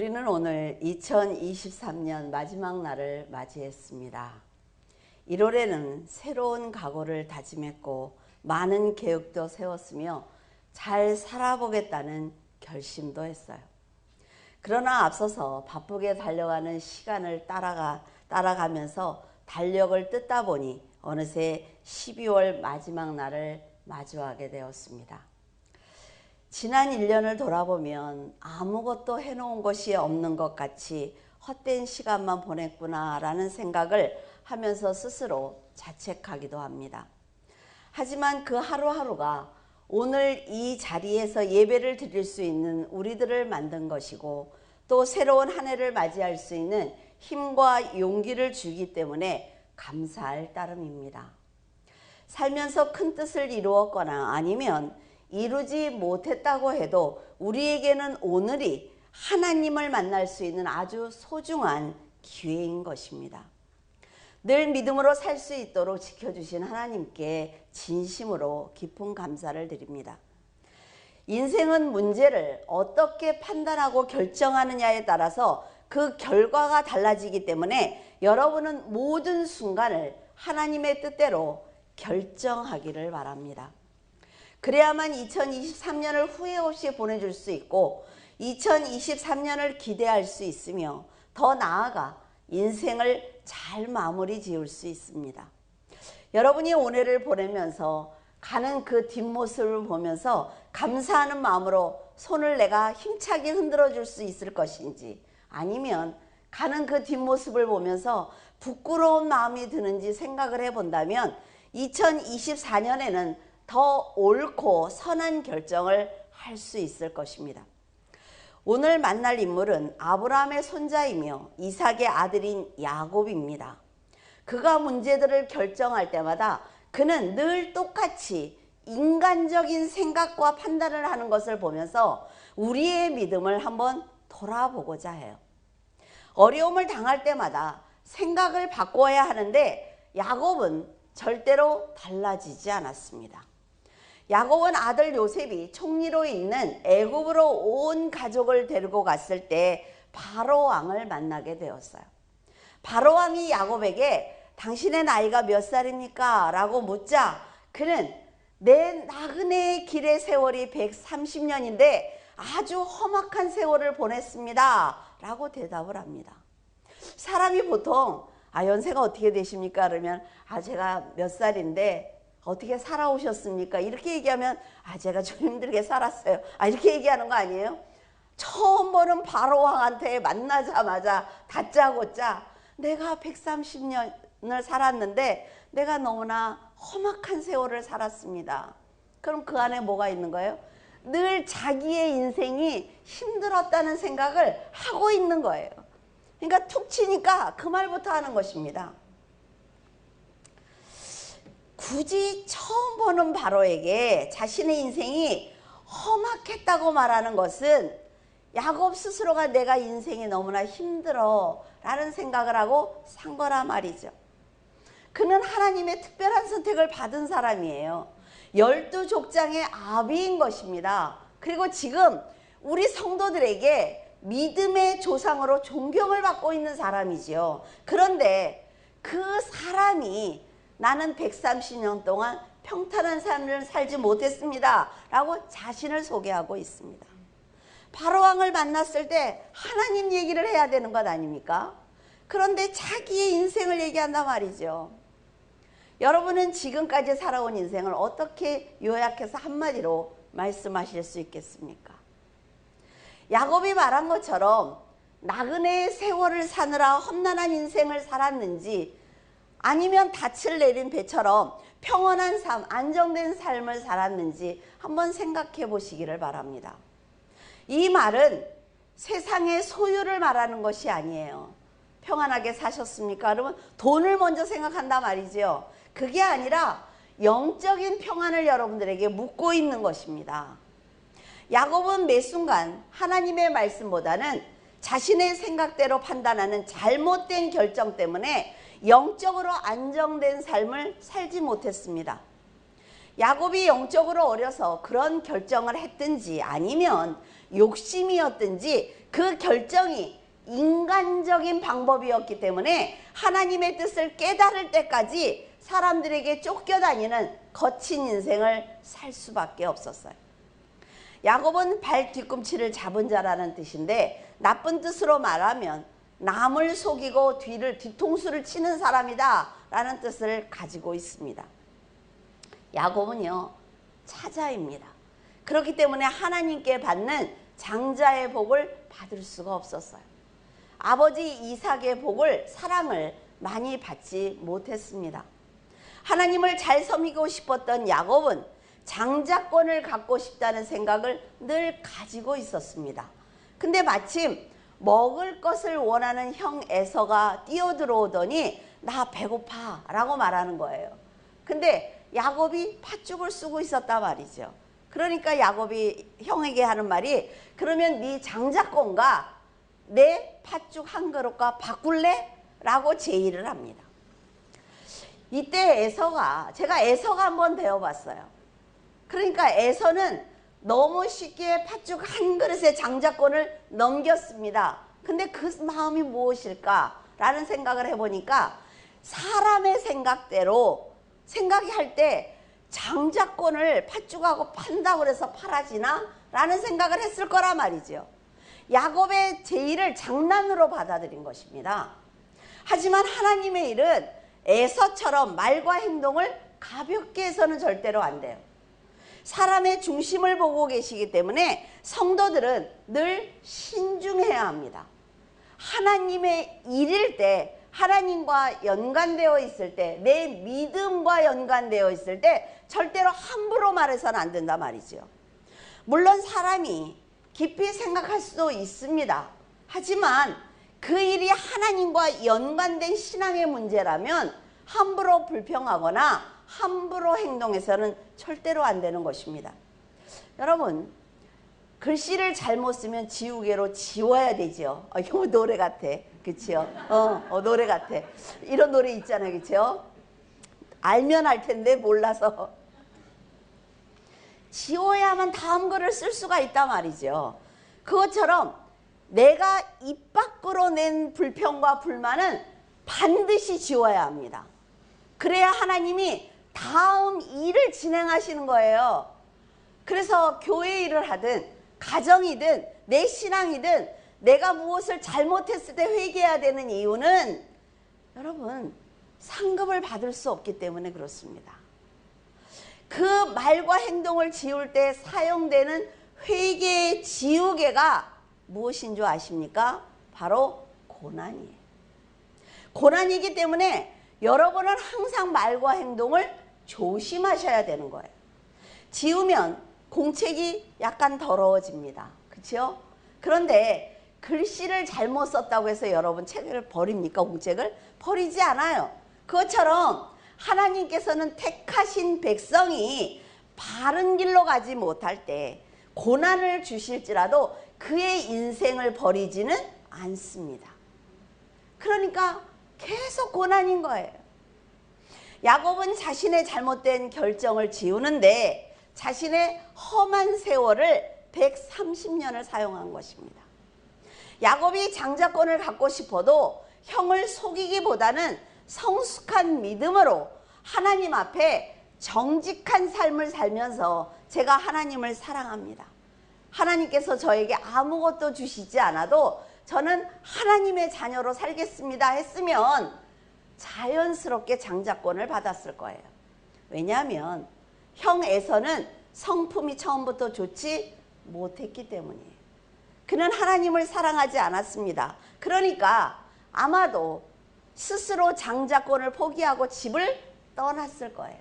우리는 오늘 2023년 마지막 날을 맞이했습니다. 1월에는 새로운 각오를 다짐했고 많은 계획도 세웠으며 잘 살아보겠다는 결심도 했어요. 그러나 앞서서 바쁘게 달려가는 시간을 따라가면서 달력을 뜯다 보니 어느새 12월 마지막 날을 마주하게 되었습니다. 지난 1년을 돌아보면 아무것도 해놓은 것이 없는 것 같이 헛된 시간만 보냈구나 라는 생각을 하면서 스스로 자책하기도 합니다. 하지만 그 하루하루가 오늘 이 자리에서 예배를 드릴 수 있는 우리들을 만든 것이고 또 새로운 한 해를 맞이할 수 있는 힘과 용기를 주기 때문에 감사할 따름입니다. 살면서 큰 뜻을 이루었거나 아니면 이루지 못했다고 해도 우리에게는 오늘이 하나님을 만날 수 있는 아주 소중한 기회인 것입니다. 늘 믿음으로 살 수 있도록 지켜주신 하나님께 진심으로 깊은 감사를 드립니다. 인생은 문제를 어떻게 판단하고 결정하느냐에 따라서 그 결과가 달라지기 때문에 여러분은 모든 순간을 하나님의 뜻대로 결정하기를 바랍니다. 그래야만 2023년을 후회 없이 보내줄 수 있고 2023년을 기대할 수 있으며 더 나아가 인생을 잘 마무리 지을 수 있습니다. 여러분이 올해를 보내면서 가는 그 뒷모습을 보면서 감사하는 마음으로 손을 내가 힘차게 흔들어 줄 수 있을 것인지 아니면 가는 그 뒷모습을 보면서 부끄러운 마음이 드는지 생각을 해본다면 2024년에는 더 옳고 선한 결정을 할 수 있을 것입니다. 오늘 만날 인물은 아브라함의 손자이며 이삭의 아들인 야곱입니다. 그가 문제들을 결정할 때마다 그는 늘 똑같이 인간적인 생각과 판단을 하는 것을 보면서 우리의 믿음을 한번 돌아보고자 해요. 어려움을 당할 때마다 생각을 바꿔야 하는데 야곱은 절대로 달라지지 않았습니다. 야곱은 아들 요셉이 총리로 있는 애굽으로 온 가족을 데리고 갔을 때 바로 왕을 만나게 되었어요. 바로 왕이 야곱에게 당신의 나이가 몇 살입니까? 라고 묻자 그는 내 나그네의 길의 세월이 130년인데 아주 험악한 세월을 보냈습니다. 라고 대답을 합니다. 사람이 보통 연세가 어떻게 되십니까? 그러면 제가 몇 살인데 어떻게 살아오셨습니까? 이렇게 얘기하면 제가 좀 힘들게 살았어요. 이렇게 얘기하는 거 아니에요? 처음 보는 바로왕한테 만나자마자 다짜고짜 내가 130년을 살았는데 내가 너무나 험악한 세월을 살았습니다. 그럼 그 안에 뭐가 있는 거예요? 늘 자기의 인생이 힘들었다는 생각을 하고 있는 거예요. 그러니까 툭 치니까 그 말부터 하는 것입니다. 굳이 처음 보는 바로에게 자신의 인생이 험악했다고 말하는 것은 야곱 스스로가 내가 인생이 너무나 힘들어 라는 생각을 하고 산 거란 말이죠. 그는 하나님의 특별한 선택을 받은 사람이에요. 12족장의 아비인 것입니다. 그리고 지금 우리 성도들에게 믿음의 조상으로 존경을 받고 있는 사람이지요. 그런데 그 사람이 나는 130년 동안 평탄한 삶을 살지 못했습니다. 라고 자신을 소개하고 있습니다. 바로왕을 만났을 때 하나님 얘기를 해야 되는 것 아닙니까? 그런데 자기의 인생을 얘기한단 말이죠. 여러분은 지금까지 살아온 인생을 어떻게 요약해서 한마디로 말씀하실 수 있겠습니까? 야곱이 말한 것처럼 나그네의 세월을 사느라 험난한 인생을 살았는지 아니면 닻을 내린 배처럼 평온한 삶, 안정된 삶을 살았는지 한번 생각해 보시기를 바랍니다. 이 말은 세상의 소유를 말하는 것이 아니에요. 평안하게 사셨습니까? 그러면 돈을 먼저 생각한단 말이죠. 그게 아니라 영적인 평안을 여러분들에게 묻고 있는 것입니다. 야곱은 매 순간 하나님의 말씀보다는 자신의 생각대로 판단하는 잘못된 결정 때문에 영적으로 안정된 삶을 살지 못했습니다. 야곱이 영적으로 어려서 그런 결정을 했든지 아니면 욕심이었든지 그 결정이 인간적인 방법이었기 때문에 하나님의 뜻을 깨달을 때까지 사람들에게 쫓겨다니는 거친 인생을 살 수밖에 없었어요. 야곱은 발 뒤꿈치를 잡은 자라는 뜻인데 나쁜 뜻으로 말하면 남을 속이고 뒤통수를 치는 사람이다 라는 뜻을 가지고 있습니다. 야곱은요, 차자입니다. 그렇기 때문에 하나님께 받는 장자의 복을 받을 수가 없었어요. 아버지 이삭의 복을, 사랑을 많이 받지 못했습니다. 하나님을 잘 섬기고 싶었던 야곱은 장자권을 갖고 싶다는 생각을 늘 가지고 있었습니다. 근데 마침 먹을 것을 원하는 형 에서가 뛰어들어오더니 나 배고파 라고 말하는 거예요. 근데 야곱이 팥죽을 쓰고 있었단 말이죠. 그러니까 야곱이 형에게 하는 말이 그러면 네 장자권과 내 팥죽 한 그릇과 바꿀래? 라고 제의를 합니다. 이때 에서가, 제가 에서가 한번 배워봤어요. 그러니까 에서는 너무 쉽게 팥죽 한 그릇의 장자권을 넘겼습니다. 근데 그 마음이 무엇일까? 라는 생각을 해보니까 사람의 생각대로 생각할 때 장자권을 팥죽하고 판다고 해서 팔아지나? 라는 생각을 했을 거란 말이죠. 야곱의 제의를 장난으로 받아들인 것입니다. 하지만 하나님의 일은 에서처럼 말과 행동을 가볍게 해서는 절대로 안 돼요. 사람의 중심을 보고 계시기 때문에 성도들은 늘 신중해야 합니다. 하나님의 일일 때, 하나님과 연관되어 있을 때, 내 믿음과 연관되어 있을 때 절대로 함부로 말해서는 안 된단 말이죠. 물론 사람이 깊이 생각할 수도 있습니다. 하지만 그 일이 하나님과 연관된 신앙의 문제라면 함부로 불평하거나 함부로 행동해서는 절대로 안 되는 것입니다. 여러분, 글씨를 잘못 쓰면 지우개로 지워야 되죠. 이거 노래 같아. 그치요? 노래 같아. 이런 노래 있잖아요. 그치요? 알면 알 텐데 몰라서. 지워야만 다음 글을 쓸 수가 있단 말이죠. 그것처럼 내가 입 밖으로 낸 불평과 불만은 반드시 지워야 합니다. 그래야 하나님이 다음 일을 진행하시는 거예요. 그래서 교회 일을 하든 가정이든 내 신앙이든 내가 무엇을 잘못했을 때 회개해야 되는 이유는 여러분 상급을 받을 수 없기 때문에 그렇습니다. 그 말과 행동을 지울 때 사용되는 회개의 지우개가 무엇인 줄 아십니까? 바로 고난이에요. 고난이기 때문에 여러분은 항상 말과 행동을 조심하셔야 되는 거예요. 지우면 공책이 약간 더러워집니다. 그렇죠? 그런데 글씨를 잘못 썼다고 해서 여러분 책을 버립니까? 공책을? 버리지 않아요. 그것처럼 하나님께서는 택하신 백성이 바른 길로 가지 못할 때 고난을 주실지라도 그의 인생을 버리지는 않습니다. 그러니까 계속 고난인 거예요. 야곱은 자신의 잘못된 결정을 지우는데 자신의 험한 세월을 130년을 사용한 것입니다. 야곱이 장자권을 갖고 싶어도 형을 속이기보다는 성숙한 믿음으로 하나님 앞에 정직한 삶을 살면서 제가 하나님을 사랑합니다. 하나님께서 저에게 아무것도 주시지 않아도 저는 하나님의 자녀로 살겠습니다 했으면 자연스럽게 장자권을 받았을 거예요. 왜냐하면 형 에서는 성품이 처음부터 좋지 못했기 때문이에요. 그는 하나님을 사랑하지 않았습니다. 그러니까 아마도 스스로 장자권을 포기하고 집을 떠났을 거예요.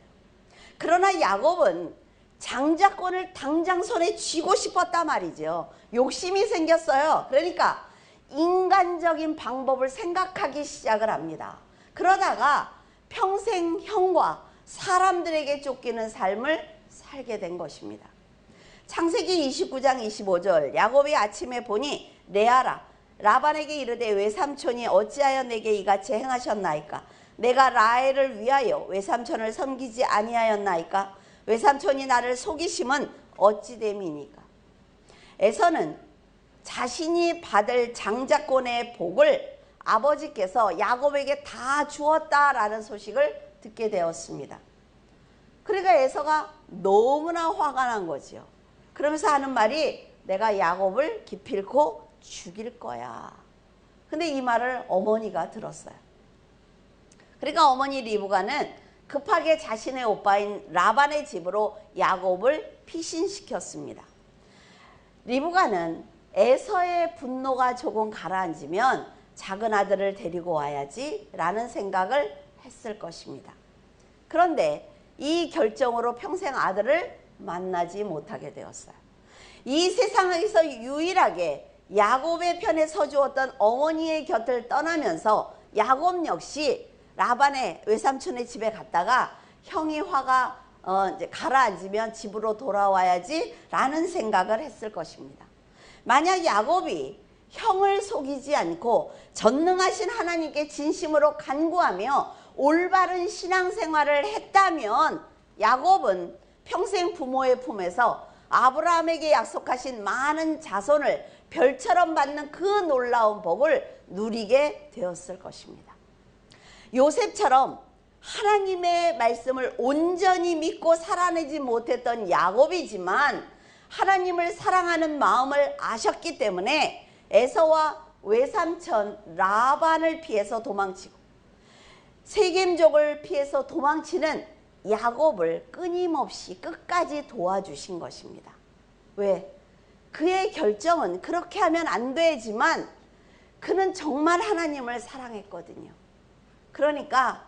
그러나 야곱은 장자권을 당장 손에 쥐고 싶었단 말이죠. 욕심이 생겼어요. 그러니까 인간적인 방법을 생각하기 시작을 합니다. 그러다가 평생 형과 사람들에게 쫓기는 삶을 살게 된 것입니다. 창세기 29장 25절 야곱이 아침에 보니 레아라 라반에게 이르되 외삼촌이 어찌하여 내게 이같이 행하셨나이까? 내가 라헬을 위하여 외삼촌을 섬기지 아니하였나이까? 외삼촌이 나를 속이심은 어찌 됨이니까. 에서는 자신이 받을 장자권의 복을 아버지께서 야곱에게 다 주었다라는 소식을 듣게 되었습니다. 그러니까 에서가 너무나 화가 난 거지요. 그러면서 하는 말이 내가 야곱을 기필코 죽일 거야. 근데 이 말을 어머니가 들었어요. 그러니까 어머니 리브가는 급하게 자신의 오빠인 라반의 집으로 야곱을 피신시켰습니다. 리브가는 에서의 분노가 조금 가라앉으면 작은 아들을 데리고 와야지 라는 생각을 했을 것입니다. 그런데 이 결정으로 평생 아들을 만나지 못하게 되었어요. 이 세상에서 유일하게 야곱의 편에 서주었던 어머니의 곁을 떠나면서 야곱 역시 라반의 외삼촌의 집에 갔다가 형이 화가 이제 가라앉으면 집으로 돌아와야지 라는 생각을 했을 것입니다. 만약 야곱이 형을 속이지 않고 전능하신 하나님께 진심으로 간구하며 올바른 신앙생활을 했다면 야곱은 평생 부모의 품에서 아브라함에게 약속하신 많은 자손을 별처럼 받는 그 놀라운 복을 누리게 되었을 것입니다. 요셉처럼 하나님의 말씀을 온전히 믿고 살아내지 못했던 야곱이지만 하나님을 사랑하는 마음을 아셨기 때문에 에서와 외삼촌 라반을 피해서 도망치고 세겜족을 피해서 도망치는 야곱을 끊임없이 끝까지 도와주신 것입니다. 왜? 그의 결정은 그렇게 하면 안 되지만 그는 정말 하나님을 사랑했거든요. 그러니까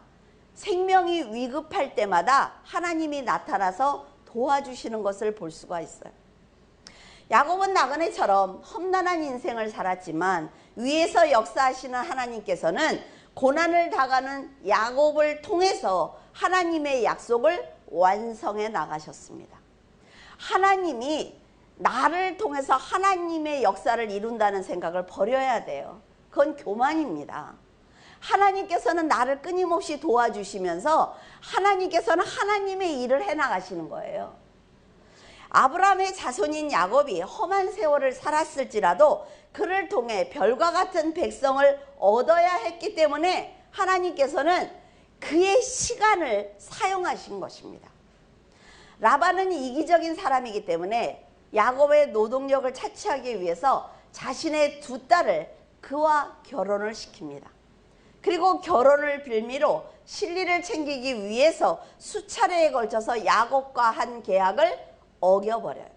생명이 위급할 때마다 하나님이 나타나서 도와주시는 것을 볼 수가 있어요. 야곱은 나그네처럼 험난한 인생을 살았지만 위에서 역사하시는 하나님께서는 고난을 당하는 야곱을 통해서 하나님의 약속을 완성해 나가셨습니다. 하나님이 나를 통해서 하나님의 역사를 이룬다는 생각을 버려야 돼요. 그건 교만입니다. 하나님께서는 나를 끊임없이 도와주시면서 하나님께서는 하나님의 일을 해나가시는 거예요. 아브라함의 자손인 야곱이 험한 세월을 살았을지라도 그를 통해 별과 같은 백성을 얻어야 했기 때문에 하나님께서는 그의 시간을 사용하신 것입니다. 라반은 이기적인 사람이기 때문에 야곱의 노동력을 차치하기 위해서 자신의 두 딸을 그와 결혼을 시킵니다. 그리고 결혼을 빌미로 실리를 챙기기 위해서 수차례에 걸쳐서 야곱과 한 계약을 어겨버려요.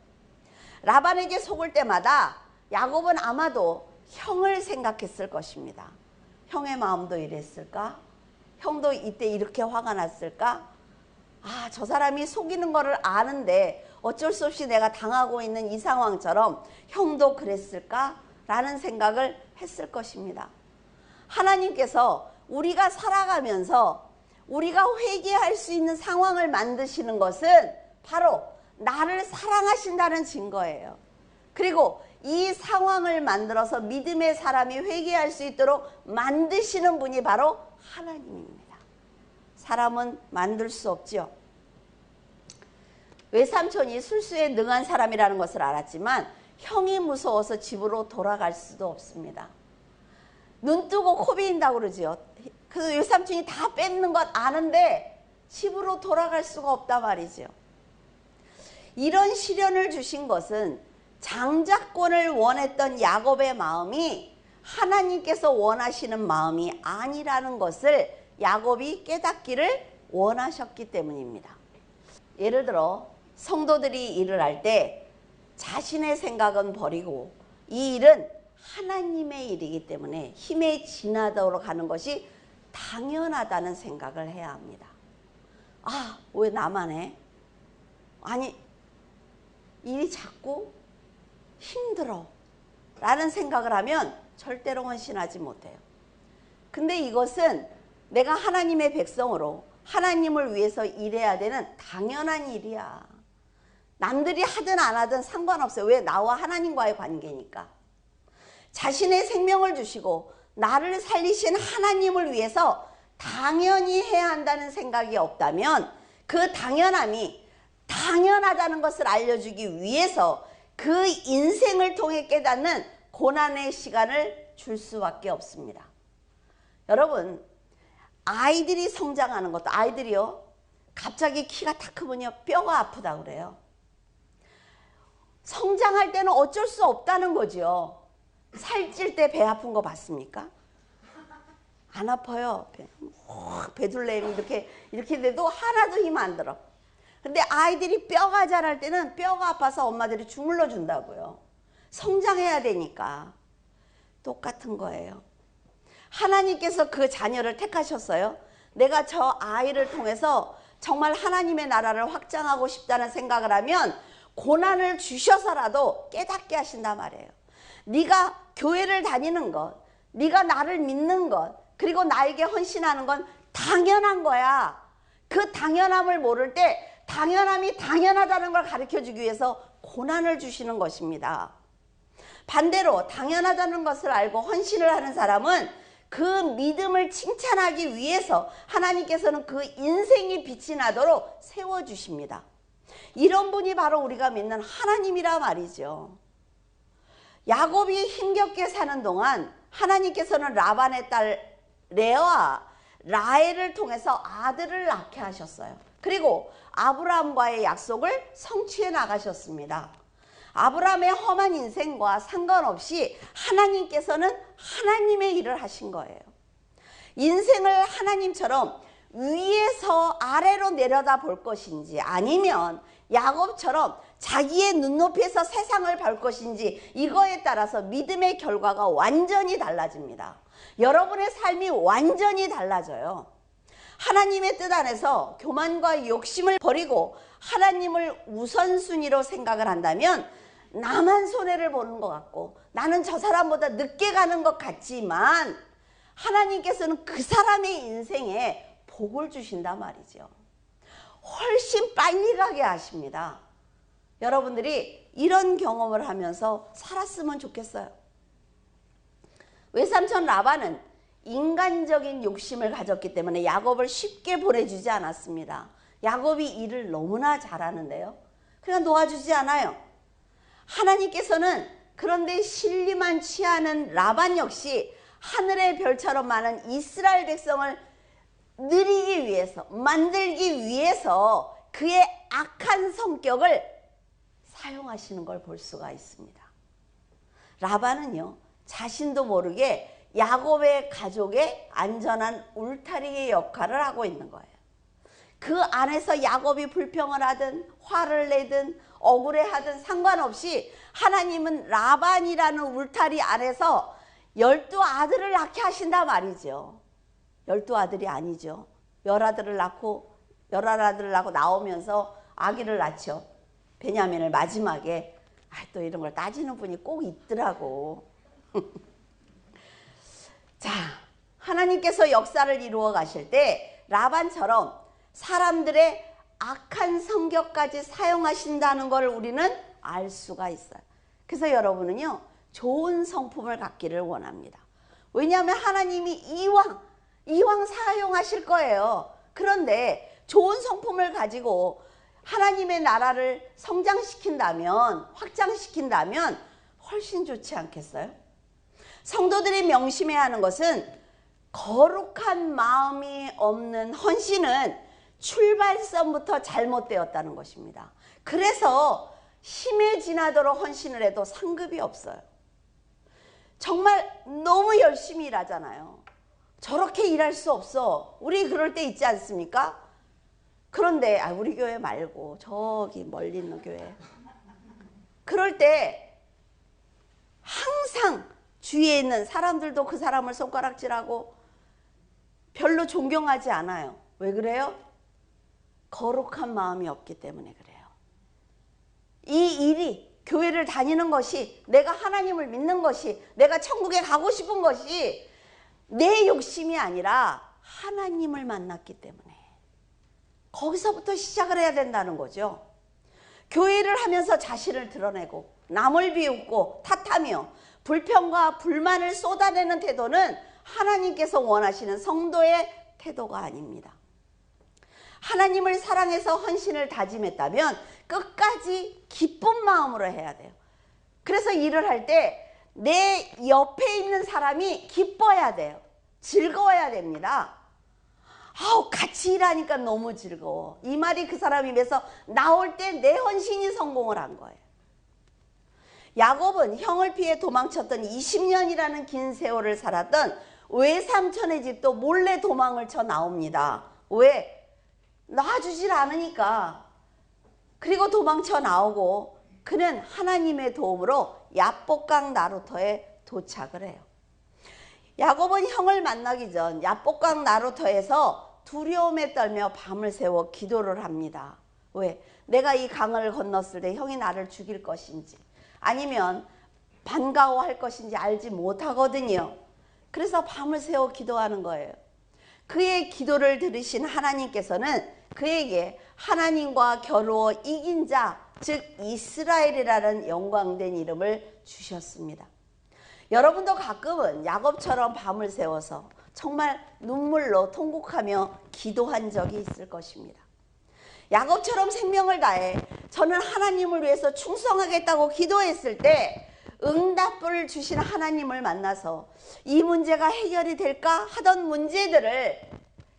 라반에게 속을 때마다 야곱은 아마도 형을 생각했을 것입니다. 형의 마음도 이랬을까? 형도 이때 이렇게 화가 났을까? 아, 저 사람이 속이는 거를 아는데 어쩔 수 없이 내가 당하고 있는 이 상황처럼 형도 그랬을까? 라는 생각을 했을 것입니다. 하나님께서 우리가 살아가면서 우리가 회개할 수 있는 상황을 만드시는 것은 바로 나를 사랑하신다는 증거예요. 그리고 이 상황을 만들어서 믿음의 사람이 회개할 수 있도록 만드시는 분이 바로 하나님입니다. 사람은 만들 수 없지요. 외삼촌이 술수에 능한 사람이라는 것을 알았지만 형이 무서워서 집으로 돌아갈 수도 없습니다. 눈 뜨고 코 베인다고 그러지요. 그 외삼촌이 다 뺏는 것 아는데 집으로 돌아갈 수가 없단 말이죠. 이런 시련을 주신 것은 장자권을 원했던 야곱의 마음이 하나님께서 원하시는 마음이 아니라는 것을 야곱이 깨닫기를 원하셨기 때문입니다. 예를 들어 성도들이 일을 할 때 자신의 생각은 버리고 이 일은 하나님의 일이기 때문에 힘에 지나도록 하는 것이 당연하다는 생각을 해야 합니다. 아, 왜 나만 해? 아니, 일이 자꾸 힘들어 라는 생각을 하면 절대로 헌신하지 못해요. 근데 이것은 내가 하나님의 백성으로 하나님을 위해서 일해야 되는 당연한 일이야. 남들이 하든 안 하든 상관없어요. 왜? 나와 하나님과의 관계니까. 자신의 생명을 주시고 나를 살리신 하나님을 위해서 당연히 해야 한다는 생각이 없다면 그 당연함이 당연하다는 것을 알려주기 위해서 그 인생을 통해 깨닫는 고난의 시간을 줄 수밖에 없습니다. 여러분, 아이들이 성장하는 것도, 아이들이요, 갑자기 키가 탁 크면요 뼈가 아프다 그래요. 성장할 때는 어쩔 수 없다는 거죠. 살찔 때 배 아픈 거 봤습니까? 안 아파요. 배둘레임 이렇게 돼도 하나도 힘 안 들어. 근데 아이들이 뼈가 자랄 때는 뼈가 아파서 엄마들이 주물러 준다고요. 성장해야 되니까. 똑같은 거예요. 하나님께서 그 자녀를 택하셨어요. 내가 저 아이를 통해서 정말 하나님의 나라를 확장하고 싶다는 생각을 하면 고난을 주셔서라도 깨닫게 하신단 말이에요. 네가 교회를 다니는 것, 네가 나를 믿는 것, 그리고 나에게 헌신하는 건 당연한 거야. 그 당연함을 모를 때 당연함이 당연하다는 걸 가르쳐주기 위해서 고난을 주시는 것입니다. 반대로 당연하다는 것을 알고 헌신을 하는 사람은 그 믿음을 칭찬하기 위해서 하나님께서는 그 인생이 빛이 나도록 세워주십니다. 이런 분이 바로 우리가 믿는 하나님이라 말이죠. 야곱이 힘겹게 사는 동안 하나님께서는 라반의 딸 레아, 라헬을 통해서 아들을 낳게 하셨어요. 그리고 아브라함과의 약속을 성취해 나가셨습니다. 아브라함의 험한 인생과 상관없이 하나님께서는 하나님의 일을 하신 거예요. 인생을 하나님처럼 위에서 아래로 내려다 볼 것인지 아니면 야곱처럼 자기의 눈높이에서 세상을 볼 것인지 이거에 따라서 믿음의 결과가 완전히 달라집니다. 여러분의 삶이 완전히 달라져요. 하나님의 뜻 안에서 교만과 욕심을 버리고 하나님을 우선순위로 생각을 한다면 나만 손해를 보는 것 같고 나는 저 사람보다 늦게 가는 것 같지만 하나님께서는 그 사람의 인생에 복을 주신단 말이죠. 훨씬 빨리 가게 하십니다. 여러분들이 이런 경험을 하면서 살았으면 좋겠어요. 외삼촌 라반은 인간적인 욕심을 가졌기 때문에 야곱을 쉽게 보내주지 않았습니다. 야곱이 일을 너무나 잘하는데요. 그냥 놓아주지 않아요. 하나님께서는 그런데 신리만 취하는 라반 역시 하늘의 별처럼 많은 이스라엘 백성을 누리기 위해서, 만들기 위해서 그의 악한 성격을 사용하시는 걸 볼 수가 있습니다. 라반은요, 자신도 모르게 야곱의 가족의 안전한 울타리의 역할을 하고 있는 거예요. 그 안에서 야곱이 불평을 하든 화를 내든 억울해하든 상관없이 하나님은 라반이라는 울타리 안에서 12아들을 낳게 하신단 말이죠. 12아들이 아니죠. 10아들을 낳고 11아들을 낳고 나오면서 아기를 낳죠. 베냐민을 마지막에. 또 이런 걸 따지는 분이 꼭 있더라고. 자, 하나님께서 역사를 이루어 가실 때 라반처럼 사람들의 악한 성격까지 사용하신다는 걸 우리는 알 수가 있어요. 그래서 여러분은요, 좋은 성품을 갖기를 원합니다. 왜냐하면 하나님이 이왕 사용하실 거예요. 그런데 좋은 성품을 가지고 하나님의 나라를 성장시킨다면, 확장시킨다면 훨씬 좋지 않겠어요? 성도들이 명심해야 하는 것은 거룩한 마음이 없는 헌신은 출발선부터 잘못되었다는 것입니다. 그래서 힘에 지나도록 헌신을 해도 상급이 없어요. 정말 너무 열심히 일하잖아요. 저렇게 일할 수 없어. 우리 그럴 때 있지 않습니까? 그런데 우리 교회 말고 저기 멀리 있는 교회. 그럴 때 항상 주위에 있는 사람들도 그 사람을 손가락질하고 별로 존경하지 않아요. 왜 그래요? 거룩한 마음이 없기 때문에 그래요. 이 일이, 교회를 다니는 것이, 내가 하나님을 믿는 것이, 내가 천국에 가고 싶은 것이 내 욕심이 아니라 하나님을 만났기 때문에 거기서부터 시작을 해야 된다는 거죠. 교회를 하면서 자신을 드러내고 남을 비웃고 탓하며 불평과 불만을 쏟아내는 태도는 하나님께서 원하시는 성도의 태도가 아닙니다. 하나님을 사랑해서 헌신을 다짐했다면 끝까지 기쁜 마음으로 해야 돼요. 그래서 일을 할 때 내 옆에 있는 사람이 기뻐야 돼요. 즐거워야 됩니다. 같이 일하니까 너무 즐거워. 이 말이 그 사람 입에서 나올 때 내 헌신이 성공을 한 거예요. 야곱은 형을 피해 도망쳤던 20년이라는 긴 세월을 살았던 외삼촌의 집도 몰래 도망을 쳐 나옵니다. 왜? 놔주질 않으니까. 그리고 도망쳐 나오고 그는 하나님의 도움으로 야복강 나루터에 도착을 해요. 야곱은 형을 만나기 전 야복강 나루터에서 두려움에 떨며 밤을 새워 기도를 합니다. 왜? 내가 이 강을 건넜을 때 형이 나를 죽일 것인지 아니면 반가워할 것인지 알지 못하거든요. 그래서 밤을 새워 기도하는 거예요. 그의 기도를 들으신 하나님께서는 그에게 하나님과 겨루어 이긴 자, 즉 이스라엘이라는 영광된 이름을 주셨습니다. 여러분도 가끔은 야곱처럼 밤을 새워서 정말 눈물로 통곡하며 기도한 적이 있을 것입니다. 야곱처럼 생명을 다해 저는 하나님을 위해서 충성하겠다고 기도했을 때 응답을 주신 하나님을 만나서 이 문제가 해결이 될까 하던 문제들을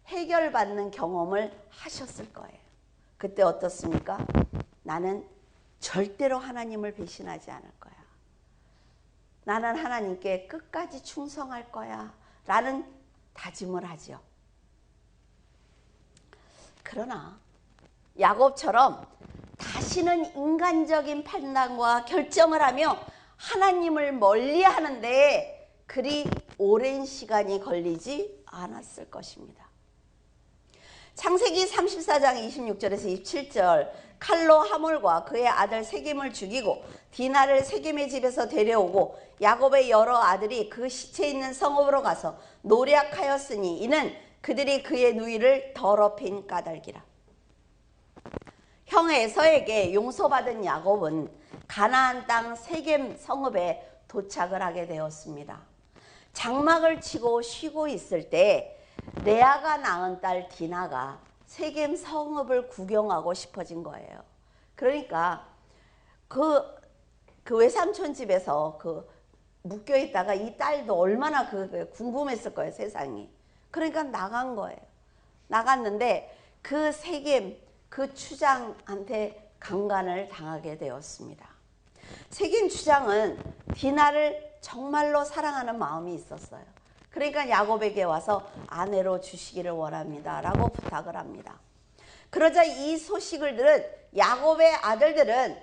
해결받는 경험을 하셨을 거예요. 그때 어떻습니까? 나는 절대로 하나님을 배신하지 않을 거야. 나는 하나님께 끝까지 충성할 거야 라는 다짐을 하죠. 그러나 야곱처럼 다시는 인간적인 판단과 결정을 하며 하나님을 멀리하는데 그리 오랜 시간이 걸리지 않았을 것입니다. 창세기 34장 26절에서 27절 칼로 하몰과 그의 아들 세겜을 죽이고 디나를 세겜의 집에서 데려오고 야곱의 여러 아들이 그 시체 있는 성읍으로 가서 노략하였으니 이는 그들이 그의 누이를 더럽힌 까닭이라. 형 에서에게 용서받은 야곱은 가나안 땅 세겜 성읍에 도착을 하게 되었습니다. 장막을 치고 쉬고 있을 때 레아가 낳은 딸 디나가 세겜 성읍을 구경하고 싶어진 거예요. 그러니까 그 외삼촌 집에서 묶여 있다가 이 딸도 얼마나 궁금했을 거예요, 세상이. 그러니까 나간 거예요. 나갔는데 그 세겜 그 추장한테 강간을 당하게 되었습니다. 세겜 추장은 디나를 정말로 사랑하는 마음이 있었어요. 그러니까 야곱에게 와서 아내로 주시기를 원합니다 라고 부탁을 합니다. 그러자 이 소식을 들은 야곱의 아들들은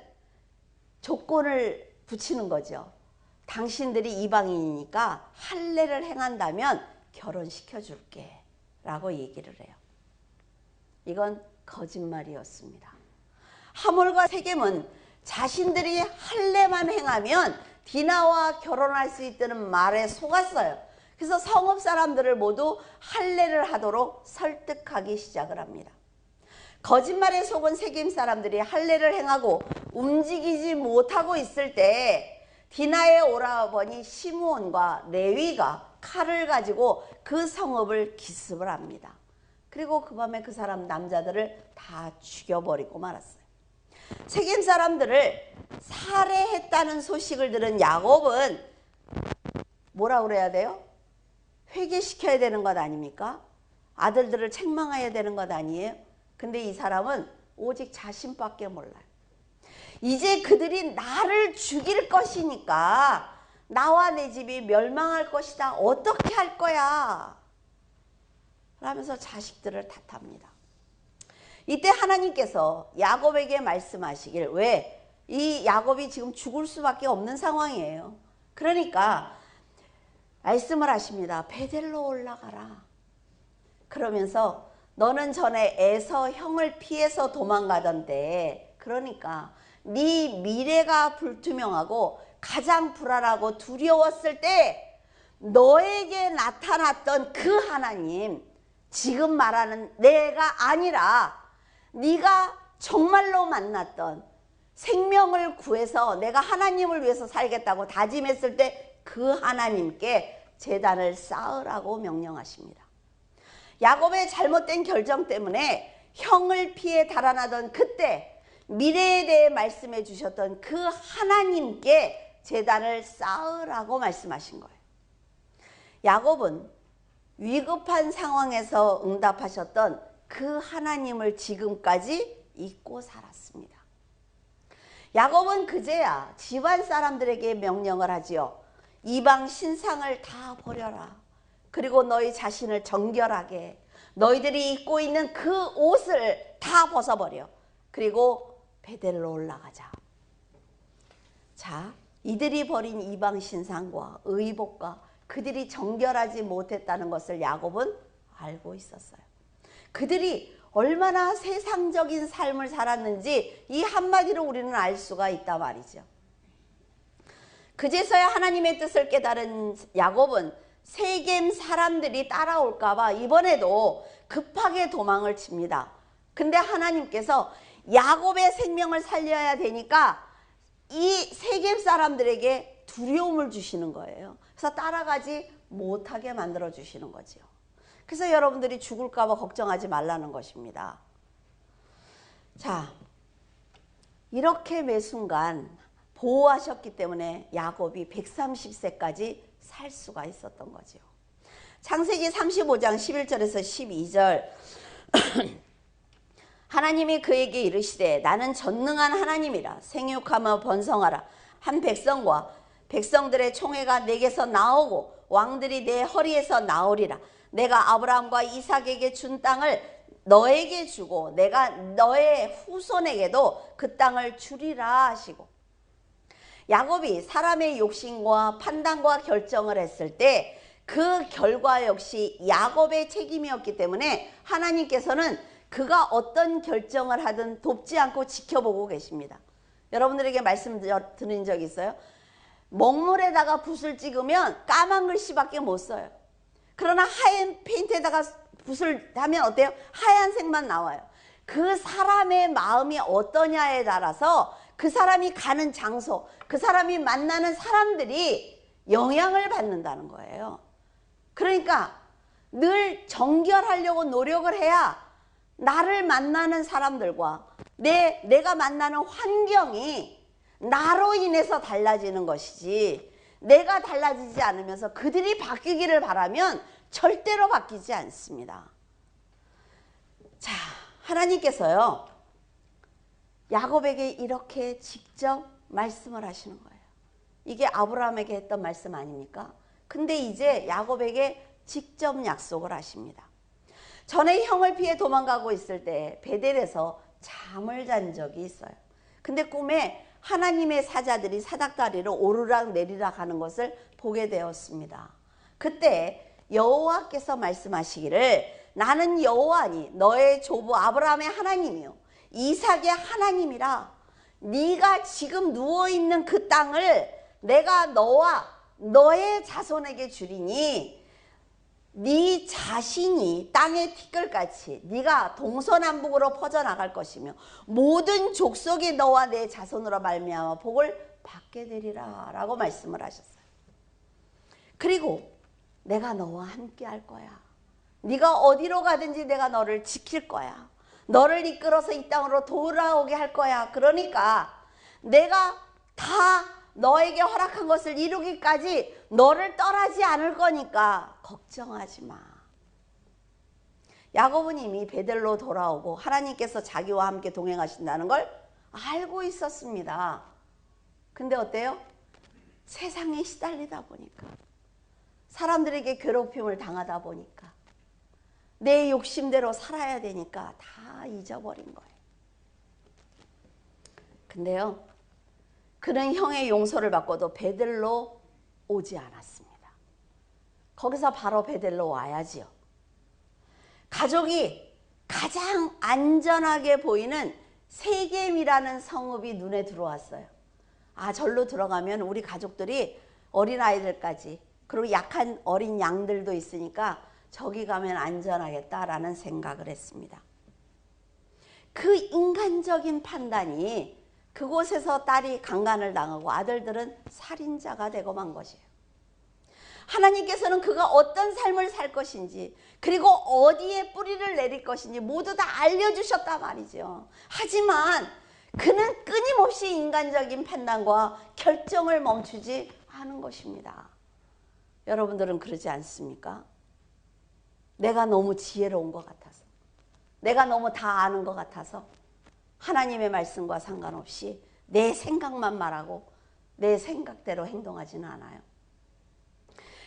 조건을 붙이는 거죠. 당신들이 이방인이니까 할례를 행한다면 결혼시켜줄게 라고 얘기를 해요. 이건 거짓말이었습니다. 하몰과 세겜은 자신들이 할례만 행하면 디나와 결혼할 수 있다는 말에 속았어요. 그래서 성읍 사람들을 모두 할례를 하도록 설득하기 시작을 합니다. 거짓말에 속은 세겜 사람들이 할례를 행하고 움직이지 못하고 있을 때 디나의 오라버니 시므온과 레위가 칼을 가지고 그 성읍을 기습을 합니다. 그리고 그 밤에 그 사람 남자들을 다 죽여버리고 말았어요. 세겜 사람들을 살해했다는 소식을 들은 야곱은 뭐라 그래야 돼요? 회개시켜야 되는 것 아닙니까? 아들들을 책망해야 되는 것 아니에요? 근데 이 사람은 오직 자신밖에 몰라요. 이제 그들이 나를 죽일 것이니까 나와 내 집이 멸망할 것이다. 어떻게 할 거야? 라면서 자식들을 탓합니다. 이때 하나님께서 야곱에게 말씀하시길, 왜? 이 야곱이 지금 죽을 수밖에 없는 상황이에요. 그러니까 말씀을 하십니다. 베델로 올라가라. 그러면서 너는 전에 에서 형을 피해서 도망가던데, 그러니까 네 미래가 불투명하고 가장 불안하고 두려웠을 때 너에게 나타났던 그 하나님, 지금 말하는 내가 아니라 네가 정말로 만났던 생명을 구해서 내가 하나님을 위해서 살겠다고 다짐했을 때 그 하나님께 제단을 쌓으라고 명령하십니다. 야곱의 잘못된 결정 때문에 형을 피해 달아나던 그때 미래에 대해 말씀해 주셨던 그 하나님께 제단을 쌓으라고 말씀하신 거예요. 야곱은 위급한 상황에서 응답하셨던 그 하나님을 지금까지 잊고 살았습니다. 야곱은 그제야 집안 사람들에게 명령을 하지요. 이방 신상을 다 버려라. 그리고 너희 자신을 정결하게, 너희들이 입고 있는 그 옷을 다 벗어버려. 그리고 베델로 올라가자. 자, 이들이 버린 이방 신상과 의복과 그들이 정결하지 못했다는 것을 야곱은 알고 있었어요. 그들이 얼마나 세상적인 삶을 살았는지 이 한마디로 우리는 알 수가 있단 말이죠. 그제서야 하나님의 뜻을 깨달은 야곱은 세겜 사람들이 따라올까 봐 이번에도 급하게 도망을 칩니다. 근데 하나님께서 야곱의 생명을 살려야 되니까 이 세겜 사람들에게 두려움을 주시는 거예요. 그래서 따라가지 못하게 만들어 주시는 거죠. 그래서 여러분들이 죽을까 봐 걱정하지 말라는 것입니다. 자, 이렇게 매 순간 보호하셨기 때문에 야곱이 130세까지 살 수가 있었던 거죠. 창세기 35장 11절에서 12절 하나님이 그에게 이르시되 나는 전능한 하나님이라 생육하며 번성하라. 한 백성과 백성들의 총회가 내게서 나오고 왕들이 내 허리에서 나오리라. 내가 아브라함과 이삭에게 준 땅을 너에게 주고 내가 너의 후손에게도 그 땅을 주리라 하시고, 야곱이 사람의 욕심과 판단과 결정을 했을 때 그 결과 역시 야곱의 책임이었기 때문에 하나님께서는 그가 어떤 결정을 하든 돕지 않고 지켜보고 계십니다. 여러분들에게 말씀드린 적 있어요? 먹물에다가 붓을 찍으면 까만 글씨밖에 못 써요. 그러나 하얀 페인트에다가 붓을 하면 어때요? 하얀색만 나와요. 그 사람의 마음이 어떠냐에 따라서 그 사람이 가는 장소, 그 사람이 만나는 사람들이 영향을 받는다는 거예요. 그러니까 늘 정결하려고 노력을 해야 나를 만나는 사람들과 내가 만나는 환경이 나로 인해서 달라지는 것이지, 내가 달라지지 않으면서 그들이 바뀌기를 바라면 절대로 바뀌지 않습니다. 자, 하나님께서요 야곱에게 이렇게 직접 말씀을 하시는 거예요. 이게 아브라함에게 했던 말씀 아닙니까? 근데 이제 야곱에게 직접 약속을 하십니다. 전에 형을 피해 도망가고 있을 때 베델에서 잠을 잔 적이 있어요. 근데 꿈에 하나님의 사자들이 사닥다리로 오르락 내리락 하는 것을 보게 되었습니다. 그때 여호와께서 말씀하시기를 나는 여호와니 너의 조부 아브라함의 하나님이요 이삭의 하나님이라. 네가 지금 누워있는 그 땅을 내가 너와 너의 자손에게 주리니 네 자신이 땅의 티끌같이 네가 동서남북으로 퍼져나갈 것이며 모든 족속이 너와 내 자손으로 말미암아 복을 받게 되리라 라고 말씀을 하셨어요. 그리고 내가 너와 함께 할 거야. 네가 어디로 가든지 내가 너를 지킬 거야. 너를 이끌어서 이 땅으로 돌아오게 할 거야. 그러니까 내가 다 너에게 허락한 것을 이루기까지 너를 떠나지 않을 거니까 걱정하지 마. 야곱은 이미 베델로 돌아오고 하나님께서 자기와 함께 동행하신다는 걸 알고 있었습니다. 근데 어때요? 세상에 시달리다 보니까, 사람들에게 괴롭힘을 당하다 보니까, 내 욕심대로 살아야 되니까 다 잊어버린 거예요. 근데요, 그는 형의 용서를 받고도 베델로 오지 않았습니다. 거기서 바로 베델로 와야지요. 가족이 가장 안전하게 보이는 세겜이라는 성읍이 눈에 들어왔어요. 아, 절로 들어가면 우리 가족들이 어린아이들까지, 그리고 약한 어린 양들도 있으니까 저기 가면 안전하겠다라는 생각을 했습니다. 그 인간적인 판단이 그곳에서 딸이 강간을 당하고 아들들은 살인자가 되고 만 것이에요. 하나님께서는 그가 어떤 삶을 살 것인지, 그리고 어디에 뿌리를 내릴 것인지 모두 다 알려주셨단 말이죠. 하지만 그는 끊임없이 인간적인 판단과 결정을 멈추지 않은 것입니다. 여러분들은 그러지 않습니까? 내가 너무 지혜로운 것 같아서, 내가 너무 다 아는 것 같아서 하나님의 말씀과 상관없이 내 생각만 말하고 내 생각대로 행동하지는 않아요.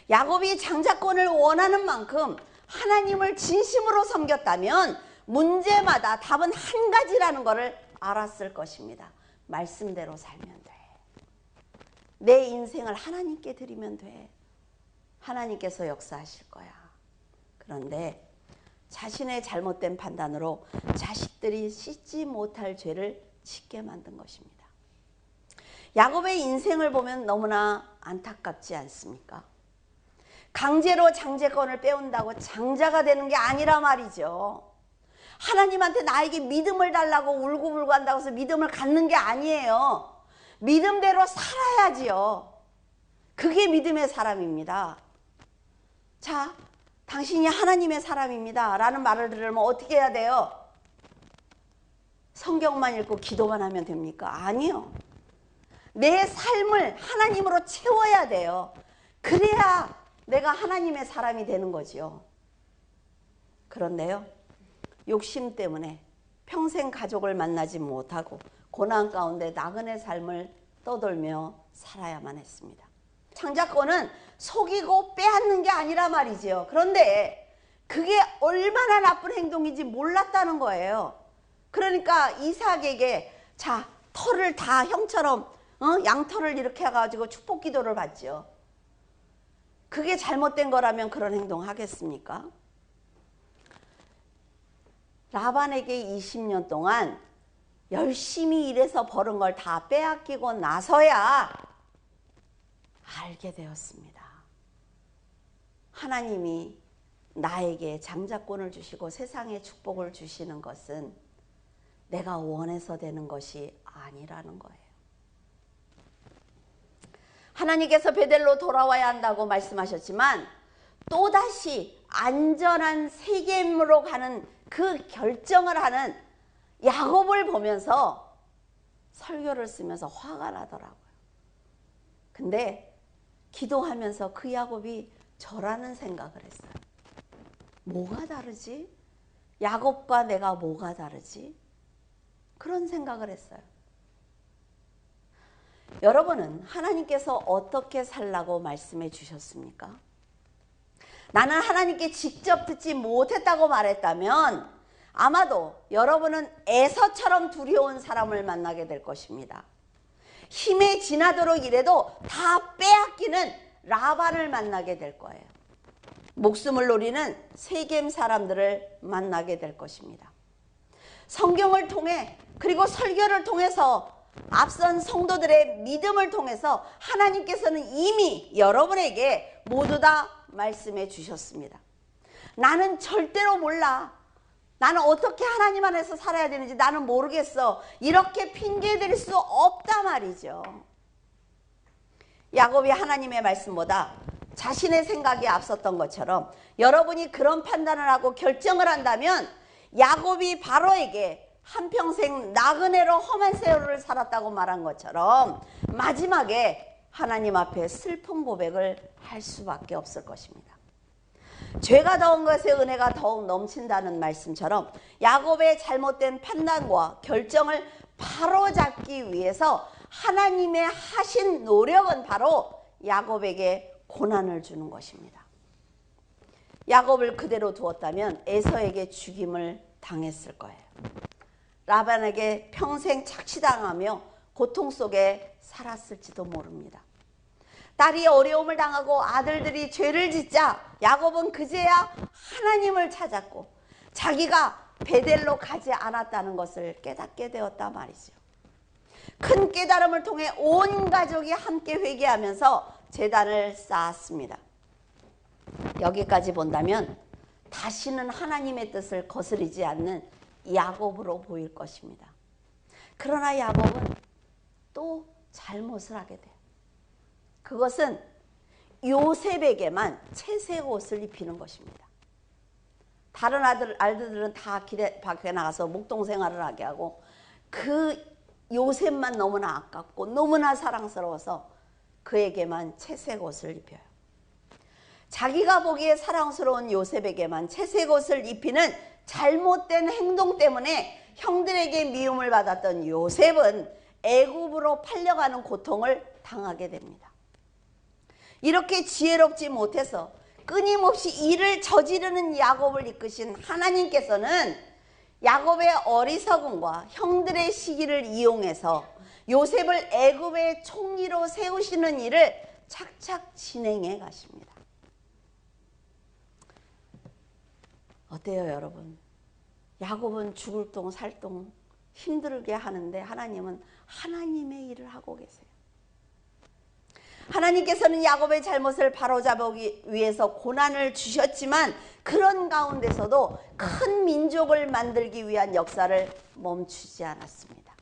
야곱이 장자권을 원하는 만큼 하나님을 진심으로 섬겼다면 문제마다 답은 한 가지라는 것을 알았을 것입니다. 말씀대로 살면 돼. 내 인생을 하나님께 드리면 돼. 하나님께서 역사하실 거야. 그런데 자신의 잘못된 판단으로 자식들이 씻지 못할 죄를 짓게 만든 것입니다. 야곱의 인생을 보면 너무나 안타깝지 않습니까? 강제로 장자권을 빼온다고 장자가 되는 게 아니라 말이죠. 하나님한테 나에게 믿음을 달라고 울고불고 한다고 해서 믿음을 갖는 게 아니에요. 믿음대로 살아야지요. 그게 믿음의 사람입니다. 자, 당신이 하나님의 사람입니다 라는 말을 들으면 어떻게 해야 돼요? 성경만 읽고 기도만 하면 됩니까? 아니요. 내 삶을 하나님으로 채워야 돼요. 그래야 내가 하나님의 사람이 되는 거지요. 그런데요, 욕심 때문에 평생 가족을 만나지 못하고 고난 가운데 나그네 삶을 떠돌며 살아야만 했습니다. 장자권은 속이고 빼앗는 게 아니라 말이지요. 그런데 그게 얼마나 나쁜 행동인지 몰랐다는 거예요. 그러니까 이삭에게 자, 털을 다 형처럼 양털을 이렇게 해가지고 축복 기도를 받죠. 그게 잘못된 거라면 그런 행동 하겠습니까? 라반에게 20년 동안 열심히 일해서 벌은 걸 다 빼앗기고 나서야 알게 되었습니다. 하나님이 나에게 장자권을 주시고 세상에 축복을 주시는 것은 내가 원해서 되는 것이 아니라는 거예요. 하나님께서 베델로 돌아와야 한다고 말씀하셨지만 또다시 안전한 세겜으로 가는 그 결정을 하는 야곱을 보면서 설교를 쓰면서 화가 나더라고요. 근데 기도하면서 그 야곱이 저라는 생각을 했어요. 뭐가 다르지? 야곱과 내가 뭐가 다르지? 그런 생각을 했어요. 여러분은 하나님께서 어떻게 살라고 말씀해 주셨습니까? 나는 하나님께 직접 듣지 못했다고 말했다면 아마도 여러분은 에서처럼 두려운 사람을 만나게 될 것입니다. 힘에 지나도록 일해도 다 빼앗기는 라반을 만나게 될 거예요. 목숨을 노리는 세겜 사람들을 만나게 될 것입니다. 성경을 통해 그리고 설교를 통해서 앞선 성도들의 믿음을 통해서 하나님께서는 이미 여러분에게 모두 다 말씀해 주셨습니다. 나는 절대로 몰라. 나는 어떻게 하나님 안에서 살아야 되는지 나는 모르겠어. 이렇게 핑계 댈 수 없다 말이죠. 야곱이 하나님의 말씀보다 자신의 생각이 앞섰던 것처럼 여러분이 그런 판단을 하고 결정을 한다면 야곱이 바로에게 한평생 나그네로 험한 세월을 살았다고 말한 것처럼 마지막에 하나님 앞에 슬픈 고백을 할 수밖에 없을 것입니다. 죄가 더한 것에 은혜가 더욱 넘친다는 말씀처럼 야곱의 잘못된 판단과 결정을 바로잡기 위해서 하나님의 하신 노력은 바로 야곱에게 고난을 주는 것입니다. 야곱을 그대로 두었다면 에서에게 죽임을 당했을 거예요. 라반에게 평생 착취당하며 고통 속에 살았을지도 모릅니다. 딸이 어려움을 당하고 아들들이 죄를 짓자 야곱은 그제야 하나님을 찾았고 자기가 베델로 가지 않았다는 것을 깨닫게 되었단 말이죠. 큰 깨달음을 통해 온 가족이 함께 회개하면서 제단을 쌓았습니다. 여기까지 본다면 다시는 하나님의 뜻을 거스르지 않는 야곱으로 보일 것입니다. 그러나 야곱은 또 잘못을 하게 돼요. 그것은 요셉에게만 채색 옷을 입히는 것입니다. 다른 아들들은 다 길에 밖에 나가서 목동 생활을 하게 하고 그 요셉만 너무나 아깝고 너무나 사랑스러워서 그에게만 채색 옷을 입혀요. 자기가 보기에 사랑스러운 요셉에게만 채색 옷을 입히는 잘못된 행동 때문에 형들에게 미움을 받았던 요셉은 애굽으로 팔려가는 고통을 당하게 됩니다. 이렇게 지혜롭지 못해서 끊임없이 일을 저지르는 야곱을 이끄신 하나님께서는 야곱의 어리석음과 형들의 시기를 이용해서 요셉을 애굽의 총리로 세우시는 일을 착착 진행해 가십니다. 어때요, 여러분? 야곱은 죽을 똥 살 똥 힘들게 하는데 하나님은 하나님의 일을 하고 계세요. 하나님께서는 야곱의 잘못을 바로잡기 위해서 고난을 주셨지만 그런 가운데서도 큰 민족을 만들기 위한 역사를 멈추지 않았습니다.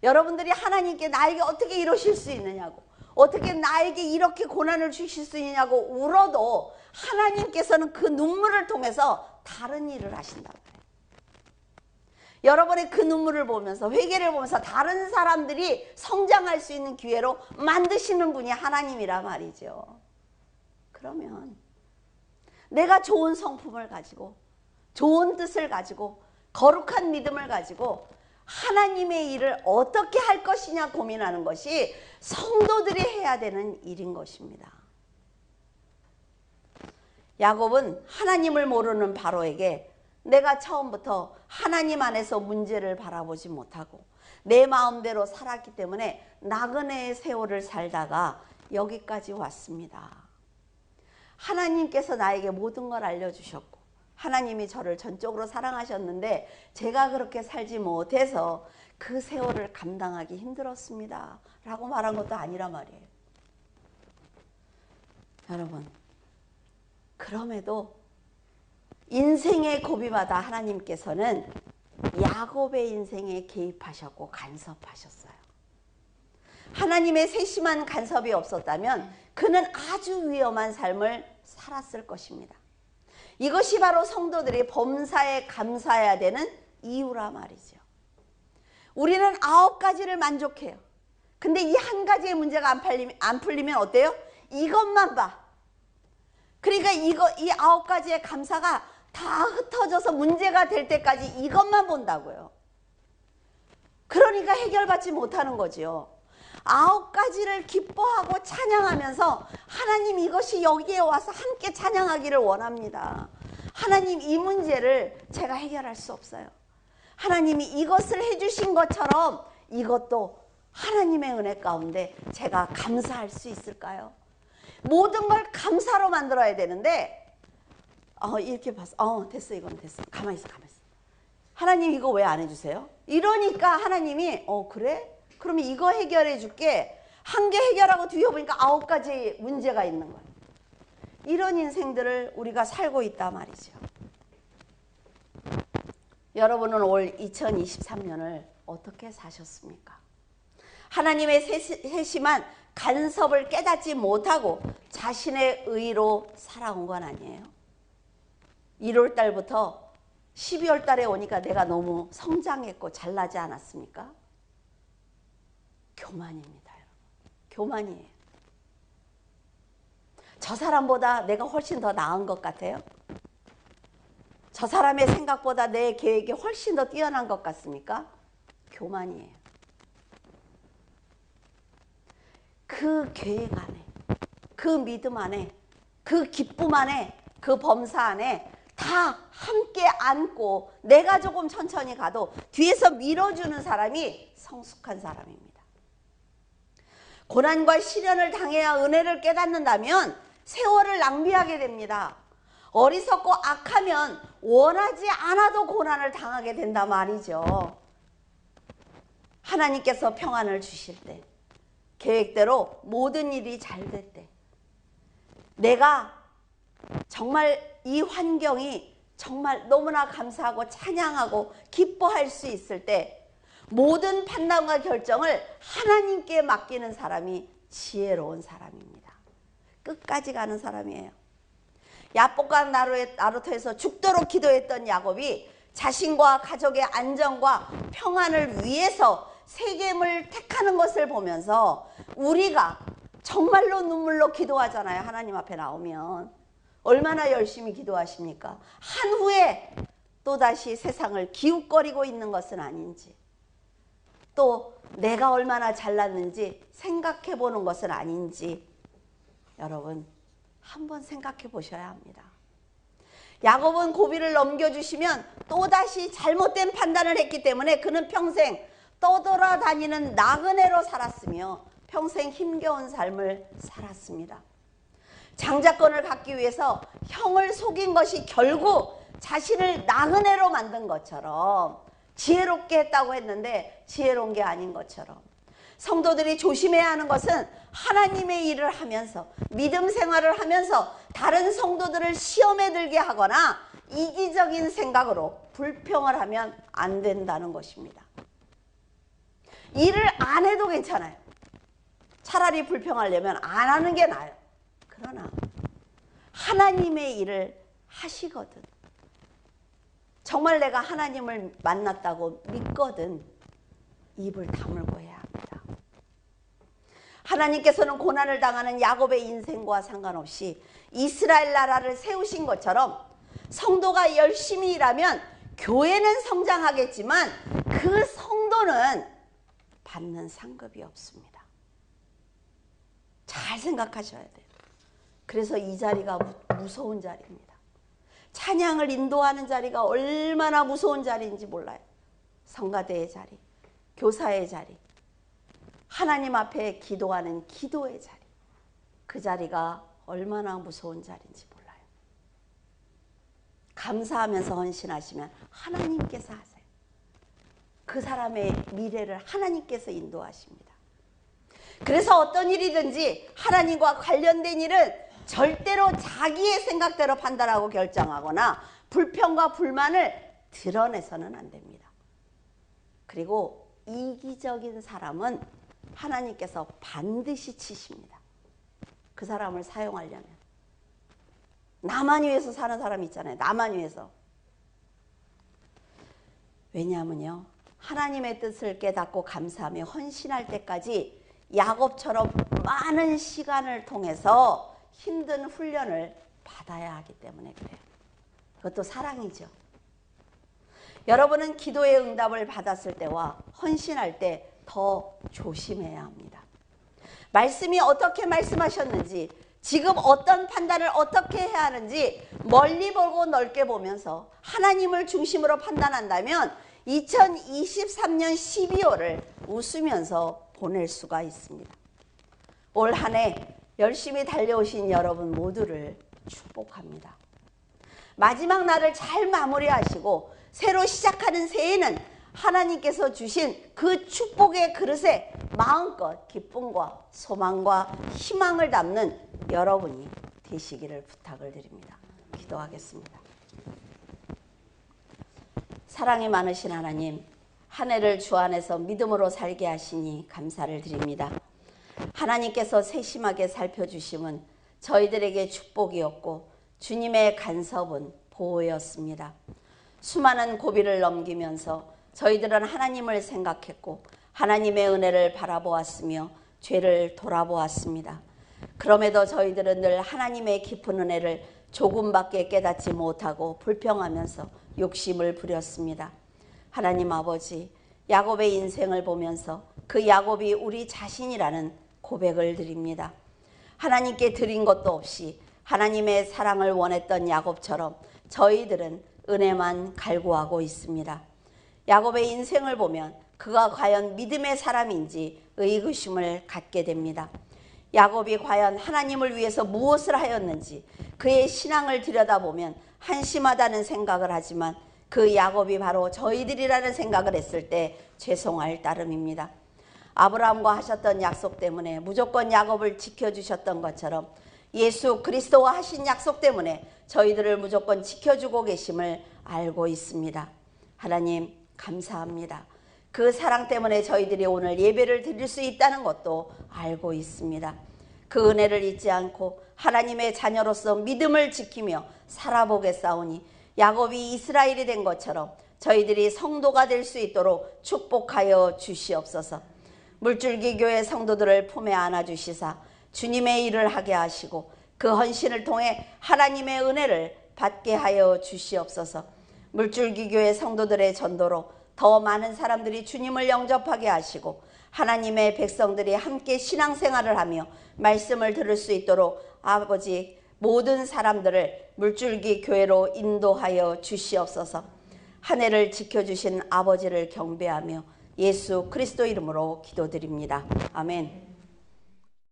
여러분들이 하나님께 나에게 어떻게 이러실 수 있느냐고, 어떻게 나에게 이렇게 고난을 주실 수 있느냐고 울어도 하나님께서는 그 눈물을 통해서 다른 일을 하신다고 해요. 여러분의 그 눈물을 보면서, 회개를 보면서 다른 사람들이 성장할 수 있는 기회로 만드시는 분이 하나님이라 말이죠. 그러면 내가 좋은 성품을 가지고, 좋은 뜻을 가지고, 거룩한 믿음을 가지고 하나님의 일을 어떻게 할 것이냐 고민하는 것이 성도들이 해야 되는 일인 것입니다. 야곱은 하나님을 모르는 바로에게 내가 처음부터 하나님 안에서 문제를 바라보지 못하고 내 마음대로 살았기 때문에 나그네의 세월을 살다가 여기까지 왔습니다. 하나님께서 나에게 모든 걸 알려주셨고 하나님이 저를 전적으로 사랑하셨는데 제가 그렇게 살지 못해서 그 세월을 감당하기 힘들었습니다 라고 말한 것도 아니란 말이에요. 여러분, 그럼에도 인생의 고비마다 하나님께서는 야곱의 인생에 개입하셨고 간섭하셨어요. 하나님의 세심한 간섭이 없었다면 그는 아주 위험한 삶을 살았을 것입니다. 이것이 바로 성도들이 범사에 감사해야 되는 이유라 말이죠. 우리는 9가지를 만족해요. 근데 이 한 가지의 문제가 안 풀리면 어때요? 이것만 봐. 그러니까 이 9가지의 감사가 다 흩어져서 문제가 될 때까지 이것만 본다고요. 그러니까 해결받지 못하는 거지요. 9가지를 기뻐하고 찬양하면서 하나님 이것이 여기에 와서 함께 찬양하기를 원합니다. 하나님 이 문제를 제가 해결할 수 없어요. 하나님이 이것을 해주신 것처럼 이것도 하나님의 은혜 가운데 제가 감사할 수 있을까요? 모든 걸 감사로 만들어야 되는데 이렇게 봤어. 됐어, 이건 됐어. 가만히 있어. 하나님 이거 왜 안 해주세요? 이러니까 하나님이 그래? 그러면 이거 해결해 줄게. 한 개 해결하고 뒤에 보니까 9가지 문제가 있는 거예요. 이런 인생들을 우리가 살고 있단 말이죠. 여러분은 올 2023년을 어떻게 사셨습니까? 하나님의 세심한 간섭을 깨닫지 못하고 자신의 의로 살아온 건 아니에요. 1월 달부터 12월 달에 오니까 내가 너무 성장했고 잘나지 않았습니까? 교만입니다, 여러분. 교만이에요. 저 사람보다 내가 훨씬 더 나은 것 같아요? 저 사람의 생각보다 내 계획이 훨씬 더 뛰어난 것 같습니까? 교만이에요. 그 계획 안에, 그 믿음 안에, 그 기쁨 안에, 그 범사 안에 다 함께 안고 내가 조금 천천히 가도 뒤에서 밀어주는 사람이 성숙한 사람입니다. 고난과 시련을 당해야 은혜를 깨닫는다면 세월을 낭비하게 됩니다. 어리석고 악하면 원하지 않아도 고난을 당하게 된단 말이죠. 하나님께서 평안을 주실 때, 계획대로 모든 일이 잘 될 때, 내가 정말 이 환경이 정말 너무나 감사하고 찬양하고 기뻐할 수 있을 때 모든 판단과 결정을 하나님께 맡기는 사람이 지혜로운 사람입니다. 끝까지 가는 사람이에요. 야복과 나루토에서 죽도록 기도했던 야곱이 자신과 가족의 안정과 평안을 위해서 세겜을 택하는 것을 보면서 우리가 정말로 눈물로 기도하잖아요. 하나님 앞에 나오면 얼마나 열심히 기도하십니까? 한 후에 또다시 세상을 기웃거리고 있는 것은 아닌지, 또 내가 얼마나 잘났는지 생각해 보는 것은 아닌지 여러분 한번 생각해 보셔야 합니다. 야곱은 고비를 넘겨주시면 또다시 잘못된 판단을 했기 때문에 그는 평생 떠돌아다니는 나그네로 살았으며 평생 힘겨운 삶을 살았습니다. 장자권을 갖기 위해서 형을 속인 것이 결국 자신을 나그네로 만든 것처럼 지혜롭게 했다고 했는데 지혜로운 게 아닌 것처럼, 성도들이 조심해야 하는 것은 하나님의 일을 하면서 믿음 생활을 하면서 다른 성도들을 시험에 들게 하거나 이기적인 생각으로 불평을 하면 안 된다는 것입니다. 일을 안 해도 괜찮아요. 차라리 불평하려면 안 하는 게 나아요. 그러나 하나님의 일을 하시거든, 정말 내가 하나님을 만났다고 믿거든 입을 다물고 해야 합니다. 하나님께서는 고난을 당하는 야곱의 인생과 상관없이 이스라엘 나라를 세우신 것처럼 성도가 열심히 일하면 교회는 성장하겠지만 그 성도는 받는 상급이 없습니다. 잘 생각하셔야 돼요. 그래서 이 자리가 무서운 자리입니다. 찬양을 인도하는 자리가 얼마나 무서운 자리인지 몰라요. 성가대의 자리, 교사의 자리, 하나님 앞에 기도하는 기도의 자리, 그 자리가 얼마나 무서운 자리인지 몰라요. 감사하면서 헌신하시면 하나님께서 하세요. 그 사람의 미래를 하나님께서 인도하십니다. 그래서 어떤 일이든지 하나님과 관련된 일은 절대로 자기의 생각대로 판단하고 결정하거나 불평과 불만을 드러내서는 안 됩니다. 그리고 이기적인 사람은 하나님께서 반드시 치십니다. 그 사람을 사용하려면. 나만 위해서 사는 사람 있잖아요. 나만 위해서. 왜냐하면요, 하나님의 뜻을 깨닫고 감사하며 헌신할 때까지 야곱처럼 많은 시간을 통해서 힘든 훈련을 받아야 하기 때문에 그래요. 그것도 사랑이죠. 여러분은 기도의 응답을 받았을 때와 헌신할 때 더 조심해야 합니다. 말씀이 어떻게 말씀하셨는지, 지금 어떤 판단을 어떻게 해야 하는지 멀리 보고 넓게 보면서 하나님을 중심으로 판단한다면 2023년 12월을 웃으면서 보낼 수가 있습니다. 올 한 해 열심히 달려오신 여러분 모두를 축복합니다. 마지막 날을 잘 마무리하시고 새로 시작하는 새해는 하나님께서 주신 그 축복의 그릇에 마음껏 기쁨과 소망과 희망을 담는 여러분이 되시기를 부탁을 드립니다. 기도하겠습니다. 사랑이 많으신 하나님, 한 해를 주 안에서 믿음으로 살게 하시니 감사를 드립니다. 하나님께서 세심하게 살펴주심은 저희들에게 축복이었고 주님의 간섭은 보호였습니다. 수많은 고비를 넘기면서 저희들은 하나님을 생각했고 하나님의 은혜를 바라보았으며 죄를 돌아보았습니다. 그럼에도 저희들은 늘 하나님의 깊은 은혜를 조금밖에 깨닫지 못하고 불평하면서 욕심을 부렸습니다. 하나님 아버지, 야곱의 인생을 보면서 그 야곱이 우리 자신이라는 고백을 드립니다. 하나님께 드린 것도 없이 하나님의 사랑을 원했던 야곱처럼 저희들은 은혜만 갈구하고 있습니다. 야곱의 인생을 보면 그가 과연 믿음의 사람인지 의구심을 갖게 됩니다. 야곱이 과연 하나님을 위해서 무엇을 하였는지 그의 신앙을 들여다보면 한심하다는 생각을 하지만 그 야곱이 바로 저희들이라는 생각을 했을 때 죄송할 따름입니다. 아브라함과 하셨던 약속 때문에 무조건 야곱을 지켜주셨던 것처럼 예수 그리스도와 하신 약속 때문에 저희들을 무조건 지켜주고 계심을 알고 있습니다. 하나님 감사합니다. 그 사랑 때문에 저희들이 오늘 예배를 드릴 수 있다는 것도 알고 있습니다. 그 은혜를 잊지 않고 하나님의 자녀로서 믿음을 지키며 살아보겠사오니 야곱이 이스라엘이 된 것처럼 저희들이 성도가 될 수 있도록 축복하여 주시옵소서. 물줄기 교회 성도들을 품에 안아주시사 주님의 일을 하게 하시고 그 헌신을 통해 하나님의 은혜를 받게 하여 주시옵소서. 물줄기 교회 성도들의 전도로 더 많은 사람들이 주님을 영접하게 하시고 하나님의 백성들이 함께 신앙생활을 하며 말씀을 들을 수 있도록 아버지 모든 사람들을 물줄기 교회로 인도하여 주시옵소서. 한 해를 지켜주신 아버지를 경배하며 예수 그리스도 이름으로 기도드립니다. 아멘.